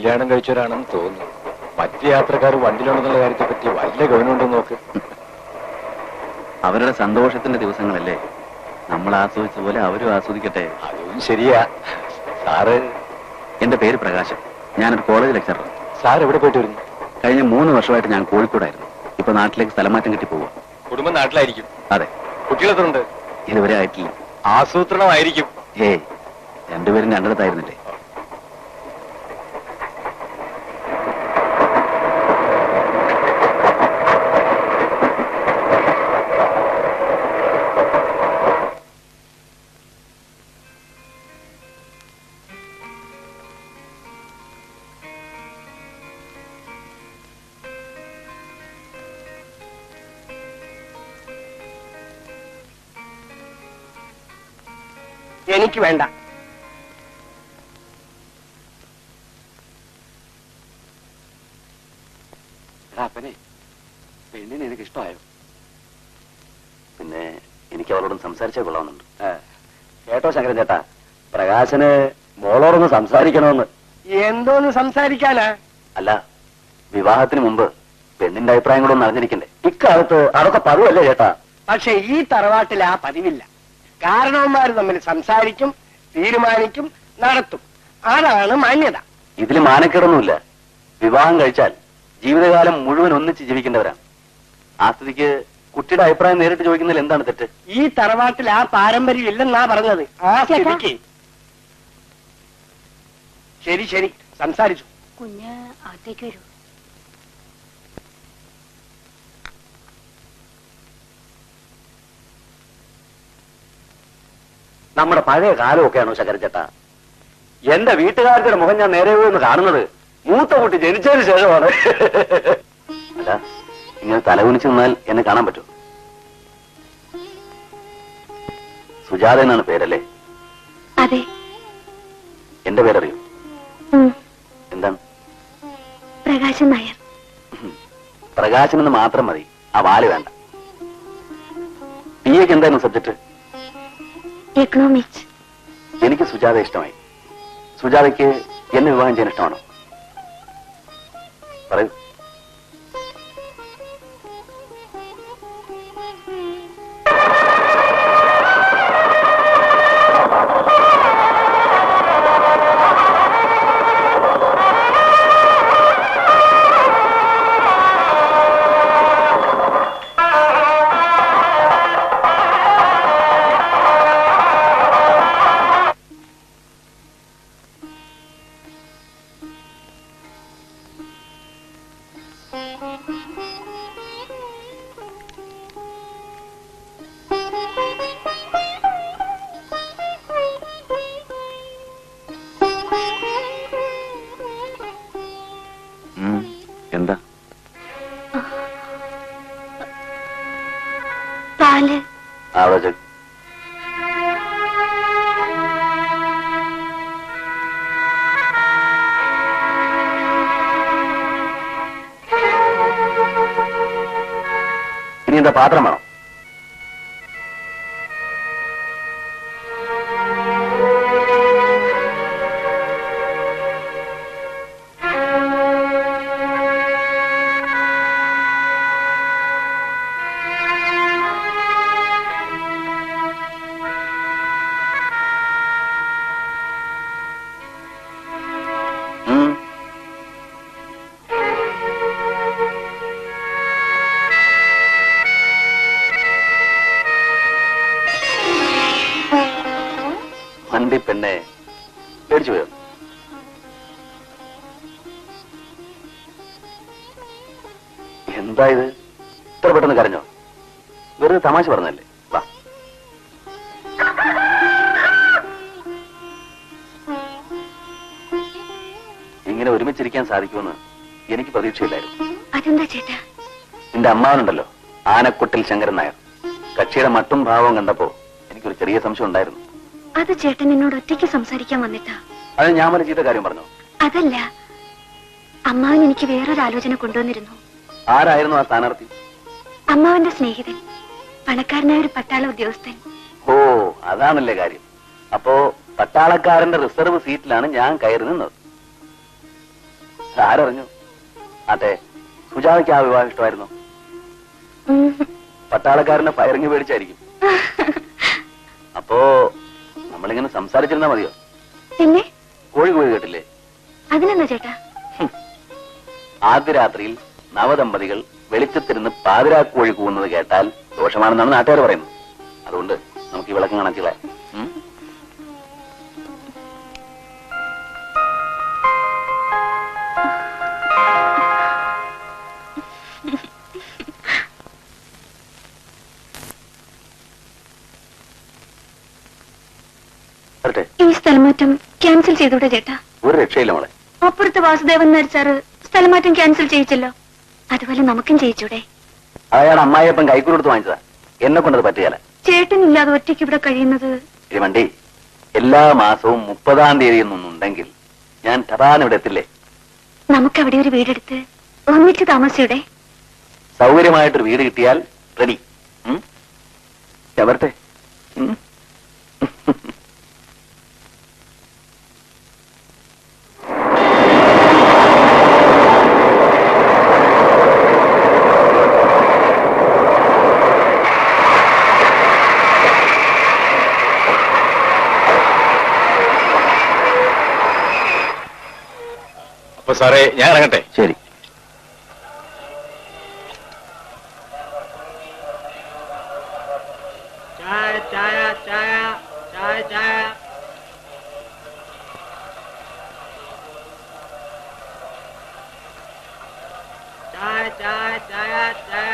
കല്യാണം കഴിച്ചവരാണെന്ന് തോന്നുന്നു. മറ്റു യാത്രക്കാർ വണ്ടിയിലുണ്ടെന്നുള്ള കാര്യത്തെ പറ്റി വല്ല ഗവൺമെന്റ് നോക്ക്. അവരുടെ സന്തോഷത്തിന്റെ ദിവസങ്ങളല്ലേ, നമ്മൾ ആസ്വദിച്ച പോലെ അവരും ആസ്വദിക്കട്ടെ. അതും ശരിയാ. സാറ്? എന്റെ പേര് പ്രകാശൻ, ഞാനൊരു കോളേജ് ലെക്ചറാണ്. സാർ എവിടെ പോയിട്ട് വരുന്നു? കഴിഞ്ഞ 3 വർഷമായിട്ട് ഞാൻ കോഴിക്കോടായിരുന്നു. ഇപ്പൊ നാട്ടിലേക്ക് സ്ഥലമാറ്റം കിട്ടി പോവാ. കുടുംബം നാട്ടിലായിരിക്കും? അതെ. കുട്ടികളെത്തുണ്ട്? ഇതുവരെ ആയിട്ടില്ല. ആസൂത്രണമായിരിക്കും. ഏയ്, രണ്ടുപേരും രണ്ടിടത്തായിരുന്നില്ലേ. എനിക്ക് വേണ്ട. പെണ്ണിനെ എനിക്ക് ഇഷ്ടമായോ? പിന്നെ എനിക്ക് അവളോടും സംസാരിച്ചാൽ കൊള്ളാവുന്നുണ്ട്. കേട്ടോ ശങ്കരൻ ചേട്ടാ, പ്രകാശന് മോളോടൊന്ന് സംസാരിക്കണമെന്ന്. എന്തോന്ന് സംസാരിക്കാനാ? അല്ല, വിവാഹത്തിന് മുമ്പ് പെണ്ണിന്റെ അഭിപ്രായം കൂടെ ഒന്ന് അറിഞ്ഞിരിക്കണ്ടേ? ഇക്കാലത്ത് അതൊക്കെ പതിവല്ലേ ചേട്ടാ? പക്ഷെ ഈ തറവാട്ടിൽ ആ പതിവില്ല. കാരണവന്മാർ തമ്മിൽ സംസാരിക്കും, തീരുമാനിക്കും, നടത്തും. അതാണ് മാന്യത. ഇതിൽ മാനക്കേടൊന്നുമില്ല. വിവാഹം കഴിച്ചാൽ ജീവിതകാലം മുഴുവൻ ഒന്നിച്ച് ജീവിക്കേണ്ടവരാണ്. ആ സ്ഥിതിക്ക് കുട്ടിയുടെ അഭിപ്രായം നേരിട്ട് ചോദിക്കുന്നതിൽ എന്താണ് തെറ്റ്? ഈ തറവാട്ടിൽ ആ പാരമ്പര്യം ഇല്ലെന്നാ പറഞ്ഞത്. ആ സ്ഥിതിക്ക് ശരി ശരി, സംസാരിച്ചു. കുഞ്ഞ് അകത്തേക്ക് വരൂ. നമ്മുടെ പഴയ കാലമൊക്കെയാണോ ശങ്കരൻ ചേട്ടാ? എന്റെ വീട്ടുകാരുടെ മുഖം ഞാൻ നേരെ പോയെന്ന് കാണുന്നത് മൂത്ത കുട്ടി ജനിച്ചതിന് ശേഷമാണ്. അല്ല, ഇങ്ങനെ തലകുനിച്ച് നിന്നാൽ എന്നെ കാണാൻ പറ്റുമോ? സുജാത എന്നാണ് പേരല്ലേ? അതെ. എന്റെ പേരറിയോ? എന്താണ്? പ്രകാശൻ നായർ. പ്രകാശൻ എന്ന് മാത്രം മതി, ആ വാല് വേണ്ട. പിക്ക് എന്തായിരുന്നു സബ്ജക്ട്? എക്കണോമിക്സ്. എനിക്ക് സുജാത ഇഷ്ടമായി. സുജാതയ്ക്ക് എന്നെ വിവാഹം ചെയ്യാൻ ഇഷ്ടമാണോ? പറയൂ. എന്താ? പാല്. ആലോചന. ഇനി എന്താ പാത്രം വേണം? വണ്ടി പെണ്ണെ പേടിച്ചു പോയോ? എന്താ ഇത്, ഇത്ര പെട്ടെന്ന് കരഞ്ഞോ? വെറുതെ തമാശ പറഞ്ഞല്ലേ? വാ. ഇങ്ങനെ ഒരുമിച്ചിരിക്കാൻ സാധിക്കുമെന്ന് എനിക്ക് പ്രതീക്ഷയില്ലായിരുന്നു. അതെന്താ ചേട്ടാ? എന്റെ അമ്മാവനുണ്ടല്ലോ, ആനക്കൊട്ടിൽ ശങ്കരൻ നായർ, കക്ഷിയുടെ മട്ടും ഭാവവും കണ്ടപ്പോ എനിക്കൊരു ചെറിയ സംശയം ഉണ്ടായിരുന്നു. അത് ചേട്ടൻ എന്നോട് ഒറ്റയ്ക്ക് സംസാരിക്കാൻ വന്നിട്ടാ? അത് ഞാൻ വല്ല ചെയ്ത കാര്യം പറഞ്ഞോ? അതല്ല, അമ്മാവൻ എനിക്ക് വേറൊരു ആലോചന കൊണ്ടുവന്നിരുന്നു. ആരായിരുന്നു ആ സ്ഥാനാർത്ഥി? അമ്മാവന്റെ സ്നേഹിതൻ, പണക്കാരനായ ഒരു പട്ടാള ഉദ്യോഗസ്ഥൻ. ഓ, അതാണല്ലേ കാര്യം. അപ്പോ പട്ടാളക്കാരന്റെ റിസർവ് സീറ്റിലാണ് ഞാൻ കയറി നിന്നത്. ആരറിഞ്ഞു? അതെ, സുജാതയ്ക്ക് ആ വിവാഹം ഇഷ്ടമായിരുന്നു. പട്ടാളക്കാരന്റെ ഫയറിങ് പേടിച്ചായിരിക്കും. അപ്പോ നമ്മളിങ്ങനെ സംസാരിച്ചിരുന്നാ മതിയോ? പിന്നെ കോഴി കേട്ടില്ലേ? അതിനെന്താ ചേട്ടാ? ആദ്യ രാത്രിയിൽ നവദമ്പതികൾ വെളിച്ചത്തിരുന്ന് പാതിരാക്കോഴി കൂവുന്നത് കേട്ടാൽ ദോഷമാണെന്നാണ് നാട്ടുകാർ പറയുന്നത്. അതുകൊണ്ട് നമുക്ക് ഈ വിളക്കം കണച്ചില്ല. ഈ സ്ഥലമാറ്റം ക്യാൻസൽ ചെയ്തൂടെ ചേട്ടാ? ഒരു രക്ഷയില്ല മോളെ. അപ്പുറത്ത് വാസുദേവൻ നരിച്ചാറ് സ്ഥലമാറ്റം ക്യാൻസൽ ചെയ്യിച്ചല്ലോ, അതുപോലെ നമുക്കും ചെയ്യിച്ചൂടെ? അയാളുടെ അമ്മായിയപ്പൻ കൈക്കൂടെടുത്ത് വാങ്ങിച്ചതാ. എന്നെ കൊണ്ടത് പറ്റിയാല. ചേട്ടനില്ലാതെ ഒറ്റയ്ക്ക് ഇവിടെ കഴിയുന്നത്. വണ്ടി എല്ലാ മാസവും 30-ാം തീയതി എന്നൊന്നുണ്ടെങ്കിൽ ഞാൻ പ്രധാനം ഇവിടെ എത്തില്ലേ? നമുക്കവിടെ ഒരു വീടെടുത്ത് ഒന്നിച്ച് താമസിച്ചൂടെ? സൗകര്യമായിട്ടൊരു വീട് കിട്ടിയാൽ റെഡി. ഞാൻ വരട്ടെ. അപ്പൊ സാറേ ഞാൻ ഇറങ്ങട്ടെ. ശരി. ചായ ചായ ചായ ചായ ചായ ചായ ചായ ചായ ചായ